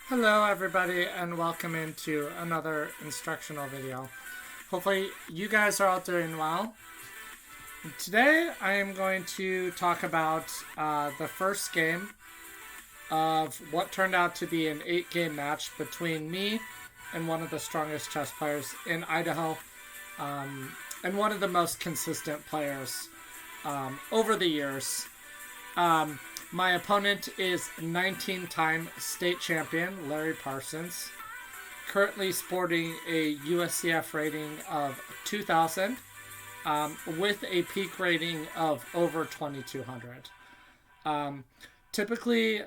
Hello everybody and welcome into another instructional video. Hopefully you guys are all doing well. Today I am going to talk about the first game of what turned out to be an 8-game match between me and one of the strongest chess players in Idaho, and one of the most consistent players over the years. My opponent is 19-time state champion Larry Parsons, currently sporting a USCF rating of 2000, with a peak rating of over 2200. Typically,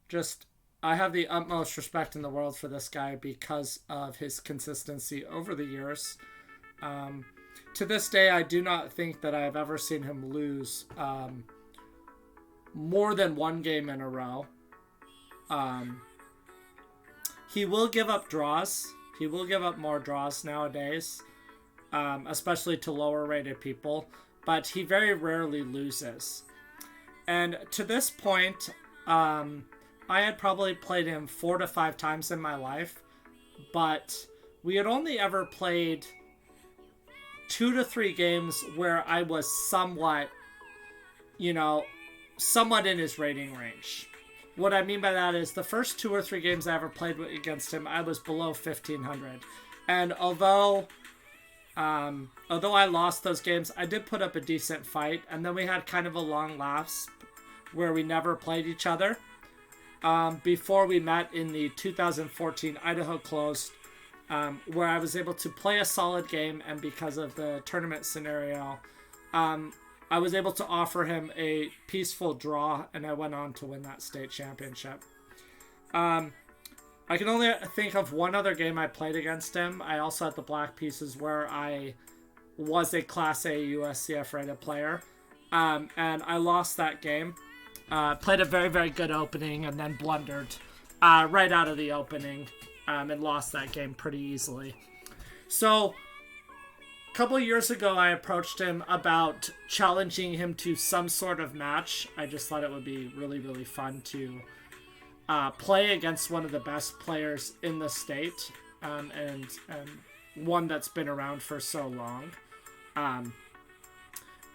just I have the utmost respect in the world for this guy because of his consistency over the years. To this day, I do not think that I have ever seen him lose more than one game in a row. He will give up draws. He will give up more draws nowadays, especially to lower rated people, but he very rarely loses. And to this point, I had probably played him 4 to 5 times in my life, but we had only ever played 2 to 3 games where I was somewhat in his rating range. What I mean by that is the first 2 or 3 games I ever played against him, I was below 1500. And although I lost those games, I did put up a decent fight. And then we had kind of a long lapse where we never played each other before we met in the 2014 Idaho Closed, where I was able to play a solid game. And because of the tournament scenario, I was able to offer him a peaceful draw, and I went on to win that state championship. I can only think of one other game I played against him. I also had the black pieces where I was a Class A USCF rated player, and I lost that game. Played a very, very good opening and then blundered right out of the opening, and lost that game pretty easily. So a couple of years ago, I approached him about challenging him to some sort of match. I just thought it would be really, really fun to play against one of the best players in the state, and one that's been around for so long.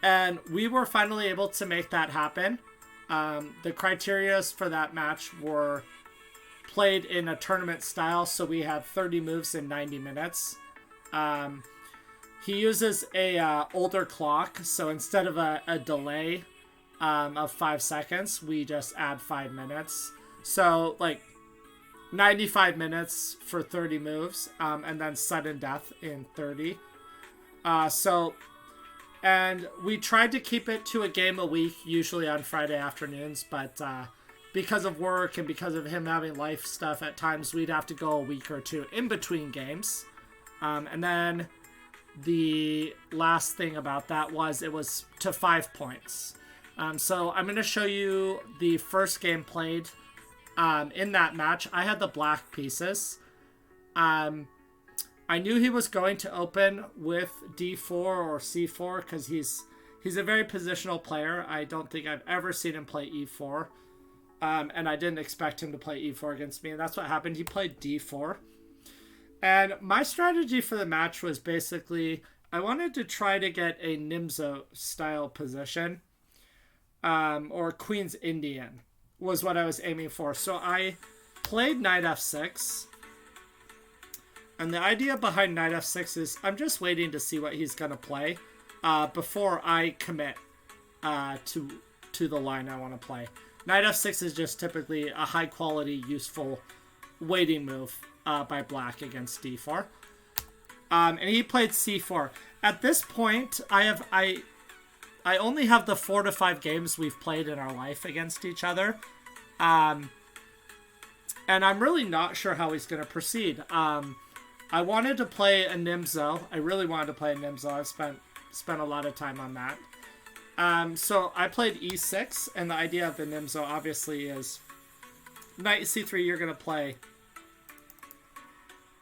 And we were finally able to make that happen. The criteria for that match were played in a tournament style, so we had 30 moves in 90 minutes. He uses a older clock, so instead of a delay of 5 seconds, we just add 5 minutes. So, like, 95 minutes for 30 moves, and then sudden death in 30. And we tried to keep it to a game a week, usually on Friday afternoons, but because of work and because of him having life stuff, at times we'd have to go a week or two in between games. And then the last thing about that was it was to 5 points. So I'm going to show you the first game played in that match. I had the black pieces. I knew he was going to open with d4 or c4 because he's a very positional player. I don't think I've ever seen him play e4. And I didn't expect him to play e4 against me. And that's what happened. He played d4. And my strategy for the match was basically I wanted to try to get a Nimzo style position, or Queen's Indian was what I was aiming for. So I played knight f6, and the idea behind knight f6 is I'm just waiting to see what he's going to play before I commit to the line I want to play. Knight f6 is just typically a high quality, useful waiting move by black against d4. And he played c4. At this point, I only have the 4 to 5 games we've played in our life against each other. And I'm really not sure how he's going to proceed. I wanted to play a Nimzo. I really wanted to play a Nimzo. I've spent a lot of time on that. So I played e6, and the idea of the Nimzo obviously is knight c3, you're going to play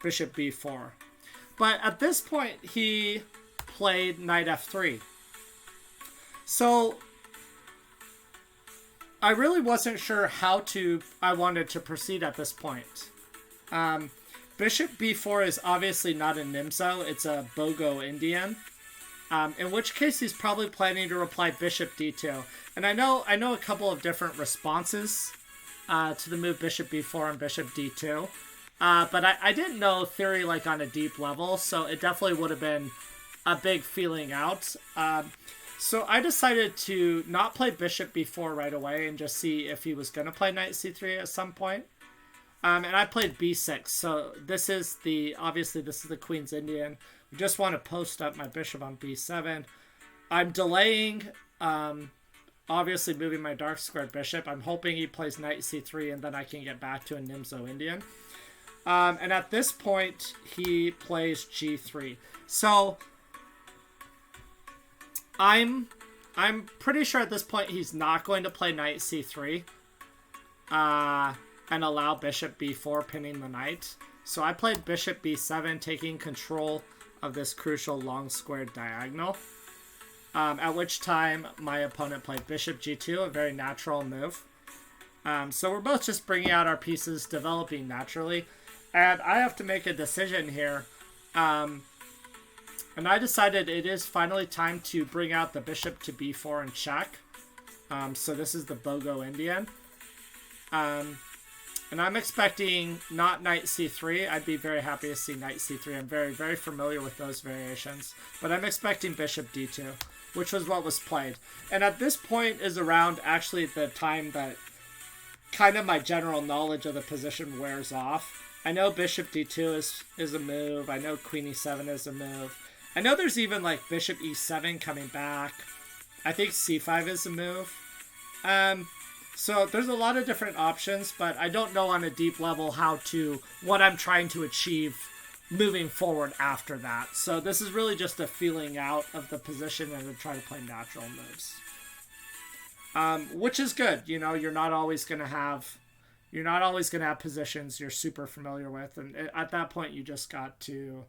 bishop b4. But at this point, he played knight f3. So I really wasn't sure how I wanted to proceed at this point. Bishop b4 is obviously not a Nimzo, it's a Bogo Indian. In which case he's probably planning to reply bishop d2. And I know a couple of different responses to the move bishop b4 and bishop d2. But I didn't know theory like on a deep level, so it definitely would have been a big feeling out. So I decided to not play bishop b4 right away and just see if he was going to play knight c3 at some point. And I played b6, so obviously this is the Queen's Indian. We just want to post up my bishop on b7. I'm delaying, obviously moving my dark squared bishop. I'm hoping he plays knight c3 and then I can get back to a Nimzo Indian. And at this point, he plays g3. So I'm pretty sure at this point he's not going to play knight c3. And allow bishop b4 pinning the knight. So I played bishop b7, taking control of this crucial long squared diagonal. At which time my opponent played bishop g2, a very natural move. So we're both just bringing out our pieces, developing naturally. And I have to make a decision here. And I decided it is finally time to bring out the bishop to b4 and check. So this is the Bogo Indian. And I'm expecting not knight c3. I'd be very happy to see knight c3. I'm very, very familiar with those variations. But I'm expecting bishop d2, which was what was played. And at this point is around actually the time that kind of my general knowledge of the position wears off. I know bishop d2 is a move. I know queen e7 is a move. I know there's even like bishop e7 coming back. I think c5 is a move. So there's a lot of different options, but I don't know on a deep level what I'm trying to achieve moving forward after that. So this is really just a feeling out of the position and to try to play natural moves. Which is good. You know, you're not always going to have positions you're super familiar with. And at that point, you just got to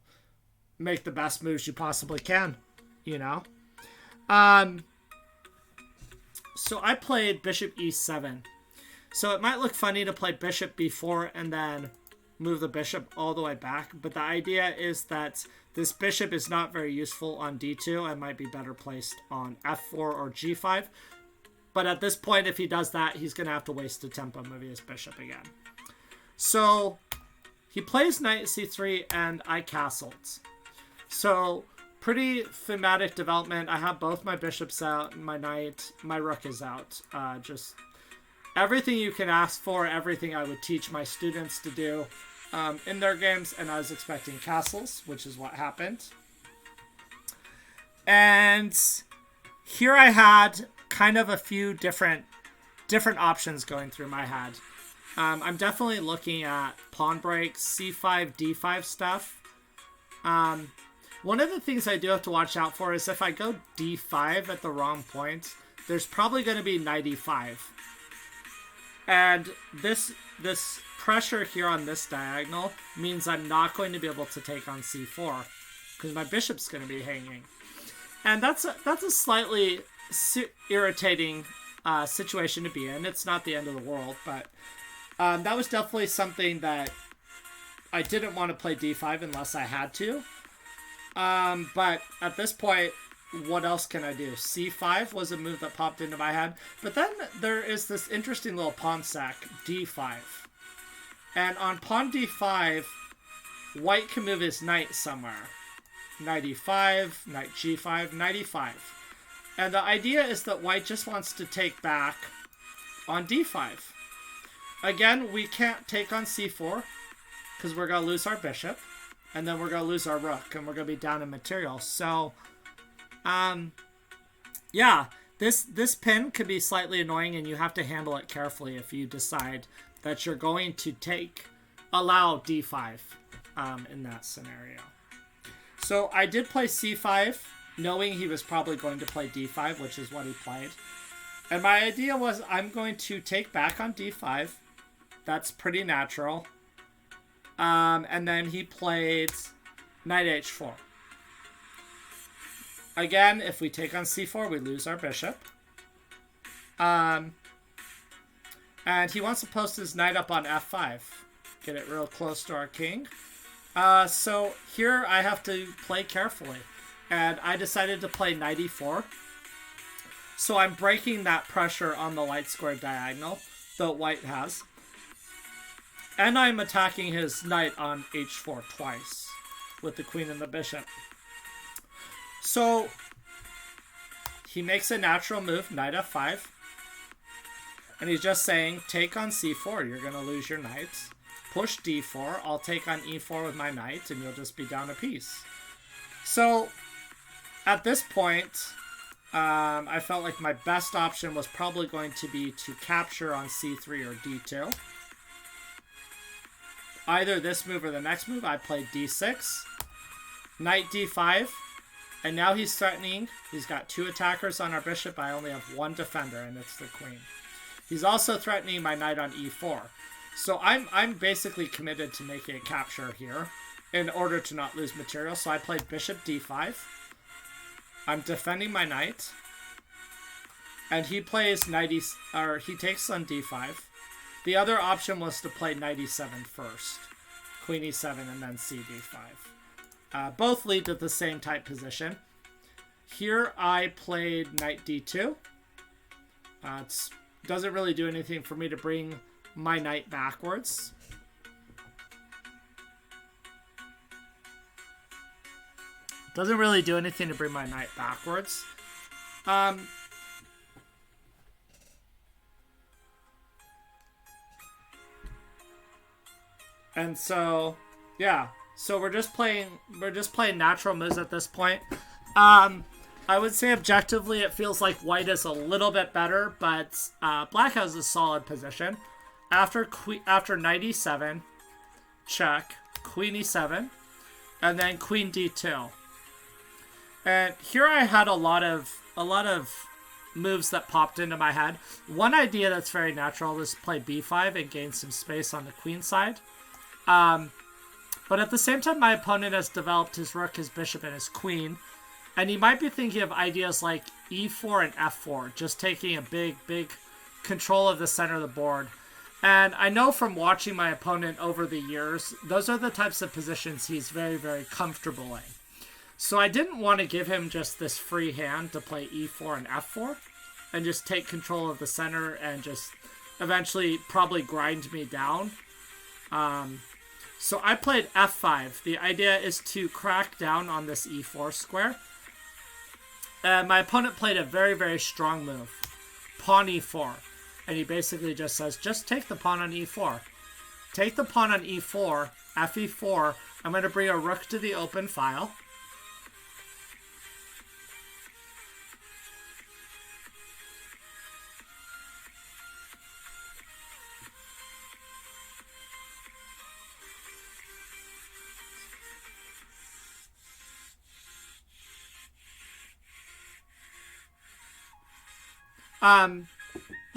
make the best moves you possibly can, you know? So I played bishop e7. So it might look funny to play bishop b4 and then move the bishop all the way back. But the idea is that this bishop is not very useful on d2 and might be better placed on f4 or g5. But at this point, if he does that, he's going to have to waste a tempo moving his bishop again. So he plays knight c3 and I castled. So pretty thematic development. I have both my bishops out, my knight, my rook is out. Just everything you can ask for, everything I would teach my students to do in their games, and I was expecting castles, which is what happened. And here I had kind of a few different options going through my head. I'm definitely looking at pawn breaks, c5, d5 stuff. One of the things I do have to watch out for is if I go d5 at the wrong point, there's probably going to be knight e5. And this pressure here on this diagonal means I'm not going to be able to take on c4 because my bishop's going to be hanging. And that's a slightly irritating situation to be in. It's not the end of the world, but that was definitely something that I didn't want to play d5 unless I had to. But at this point, what else can I do? c5 was a move that popped into my head. But then there is this interesting little pawn sack, d5. And on pawn d5, white can move his knight somewhere. Knight e5, knight g5, knight e5. And the idea is that white just wants to take back on d5. Again, we can't take on c4 because we're going to lose our bishop. And then we're going to lose our rook, and we're going to be down in material. So, yeah, this pin could be slightly annoying, and you have to handle it carefully if you decide that you're going to allow d5 in that scenario. So I did play c5, knowing he was probably going to play d5, which is what he played. And my idea was I'm going to take back on d5. That's pretty natural. And then he played knight h4. Again, if we take on c4, we lose our bishop. And he wants to post his knight up on f5. Get it real close to our king. So here I have to play carefully. And I decided to play knight e4. So I'm breaking that pressure on the light square diagonal that white has. And I'm attacking his knight on h4 twice with the queen and the bishop. So he makes a natural move, knight f5. And he's just saying, take on c4, you're going to lose your knights. Push d4, I'll take on e4 with my knight, and you'll just be down a piece. So at this point, I felt like my best option was probably going to be to capture on c3 or d2. Either this move or the next move, I played d6, knight d5, and now he's threatening. He's got 2 attackers on our bishop. I only have 1 defender, and it's the queen. He's also threatening my knight on e4. So I'm basically committed to making a capture here in order to not lose material. So I played bishop d5. I'm defending my knight. And he plays knight he takes on d5. The other option was to play knight e7 first. Queen e7 and then cd5. Both lead to the same type position. Here I played knight d2. It doesn't really do anything for me to bring my knight backwards. Doesn't really do anything to bring my knight backwards. And so, yeah. So we're just playing natural moves at this point. I would say objectively it feels like white is a little bit better, but black has a solid position. After knight e7, check, queen e7, and then queen d2. And here I had a lot of moves that popped into my head. One idea that's very natural is play b5 and gain some space on the queen side. But at the same time, my opponent has developed his rook, his bishop, and his queen. And he might be thinking of ideas like e4 and f4, just taking a big control of the center of the board. And I know from watching my opponent over the years, those are the types of positions he's very, very comfortable in. So I didn't want to give him just this free hand to play e4 and f4 and just take control of the center and just eventually probably grind me down. So I played f5. The idea is to crack down on this e4 square. My opponent played a very, very strong move. Pawn e4. And he basically just says, just take the pawn on e4. Take the pawn on e4, fe4. I'm going to bring a rook to the open file.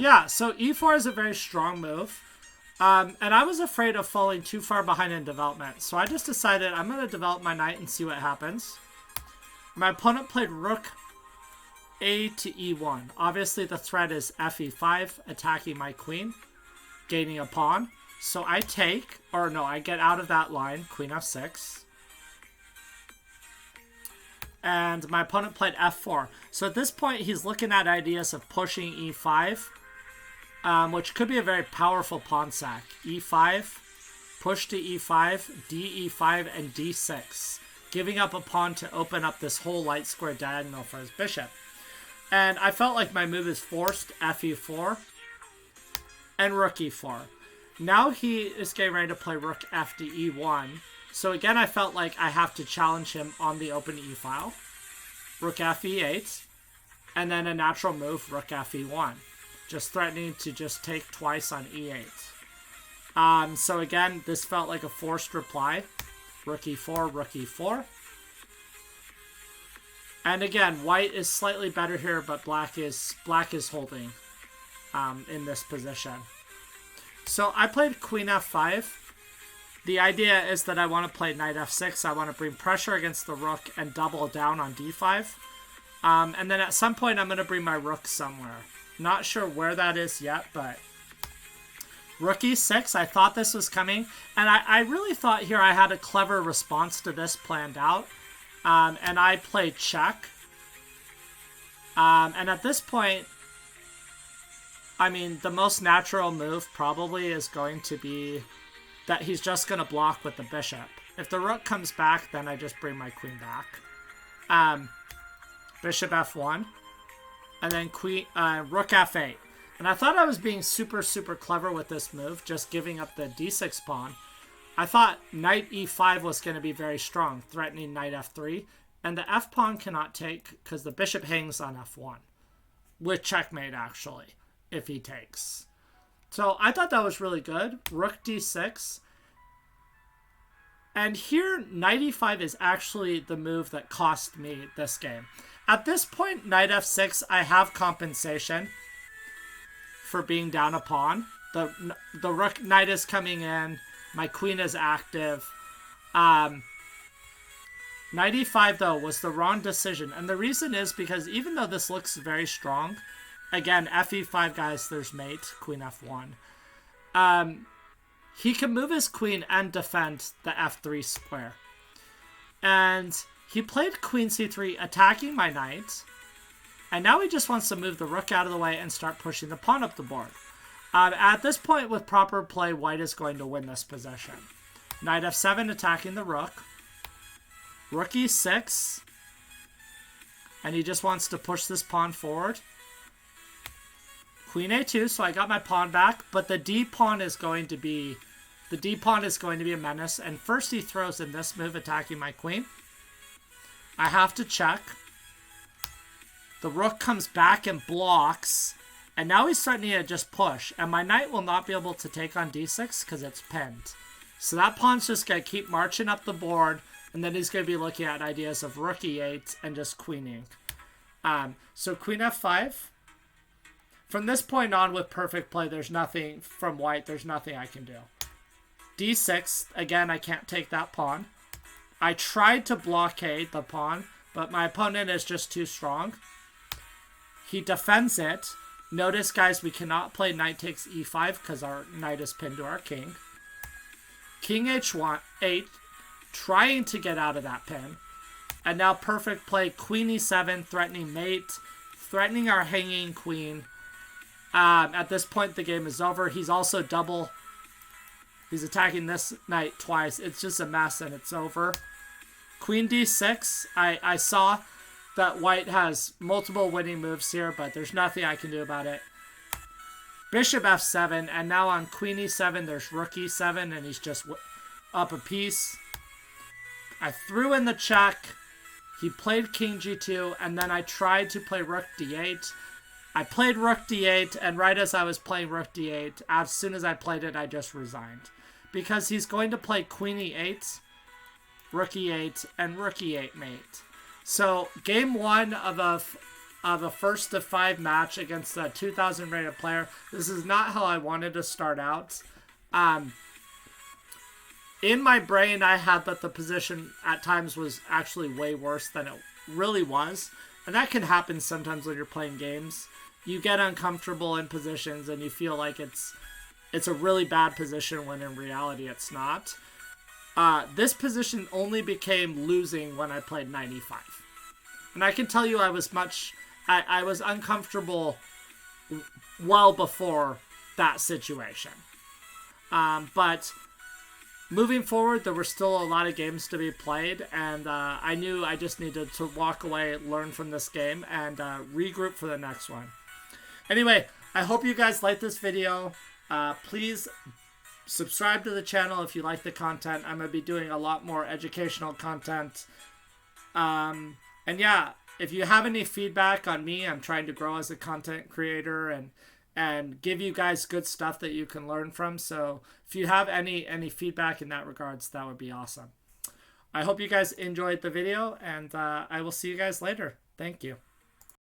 Yeah, so e4 is a very strong move. And I was afraid of falling too far behind in development. So I just decided I'm going to develop my knight and see what happens. My opponent played rook a to e1. Obviously the threat is fe5, attacking my queen, gaining a pawn. So I take, or no, I get out of that line, queen f6. And my opponent played f4. So at this point, he's looking at ideas of pushing e5, which could be a very powerful pawn sack. e5, push to e5, de5, and d6, giving up a pawn to open up this whole light square diagonal for his bishop. And I felt like my move is forced fe4 and rook e4. Now he is getting ready to play rook f to e1. So again, I felt like I have to challenge him on the open e-file. Rook f e8. And then a natural move, rook f e1. Just threatening to just take twice on e8. So again, this felt like a forced reply. Rook e4, rook e4. And again, white is slightly better here, but black is holding in this position. So I played queen f5. The idea is that I want to play knight f6. I want to bring pressure against the rook and double down on d5. And then at some point, I'm going to bring my rook somewhere. Not sure where that is yet, but Rook e6, I thought this was coming, and I really thought here I had a clever response to this planned out, and I played check. And at this point, I mean, the most natural move probably is going to be that he's just going to block with the bishop. If the rook comes back, then I just bring my queen back. Bishop f1, and then rook f8. And I thought I was being super, super clever with this move, just giving up the d6 pawn. I thought knight e5 was going to be very strong, threatening knight f3. And the f pawn cannot take because the bishop hangs on f1. With checkmate, actually, if he takes. So I thought that was really good. Rook d6. And here, knight e5 is actually the move that cost me this game. At this point, knight f6, I have compensation for being down a pawn. The rook knight is coming in. My queen is active. Knight e5, though, was the wrong decision. And the reason is because even though this looks very strong, again, fe5, guys, there's mate, queen f1. He can move his queen and defend the f3 square. And he played queen c3, attacking my knight. And now he just wants to move the rook out of the way and start pushing the pawn up the board. At this point, with proper play, white is going to win this possession. Knight f7 attacking the rook. Rook e6. And he just wants to push this pawn forward. Queen a2, so I got my pawn back. But the d pawn is going to be... The d pawn is going to be a menace. And first he throws in this move, attacking my queen. I have to check. The rook comes back and blocks. And now he's threatening to just push. And my knight will not be able to take on d6 because it's pinned. So that pawn's just going to keep marching up the board. And then he's going to be looking at ideas of rook e8 and just queening. So queen f5. From this point on, with perfect play, there's nothing from white. There's nothing I can do. d6. Again, I can't take that pawn. I tried to blockade the pawn, but my opponent is just too strong. He defends it. Notice, guys, we cannot play knight takes e5 because our knight is pinned to our king. King h8, trying to get out of that pin. And now perfect play, queen e7, threatening mate, threatening our hanging queen. At this point, the game is over. He's also he's attacking this knight twice. It's just a mess and it's over. Queen d6, I saw that white has multiple winning moves here, but there's nothing I can do about it. Bishop f7, and now on queen e7, there's rook e7, and he's just up a piece. I threw in the check. He played king g2, and then I tried to play rook d8. I played rook d8, and right as I was playing rook d8, as soon as I played it, I just resigned. Because he's going to play queen e8, rook e8, and rook e8 mate. So, game one of a first to 5 match against a 2,000 rated player. This is not how I wanted to start out. In my brain, I had that the position at times was actually way worse than it really was. And that can happen sometimes when you're playing games. You get uncomfortable in positions and you feel like it's a really bad position when in reality it's not. This position only became losing when I played 95. And I can tell you I was I was uncomfortable well before that situation. But moving forward, there were still a lot of games to be played, and I knew I just needed to walk away, learn from this game, and regroup for the next one. Anyway, I hope you guys liked this video. Please subscribe to the channel if you like the content. I'm going to be doing a lot more educational content. And yeah, if you have any feedback on me, I'm trying to grow as a content creator and give you guys good stuff that you can learn from. So if you have any feedback in that regards, that would be awesome. I hope you guys enjoyed the video, and I will see you guys later. Thank you.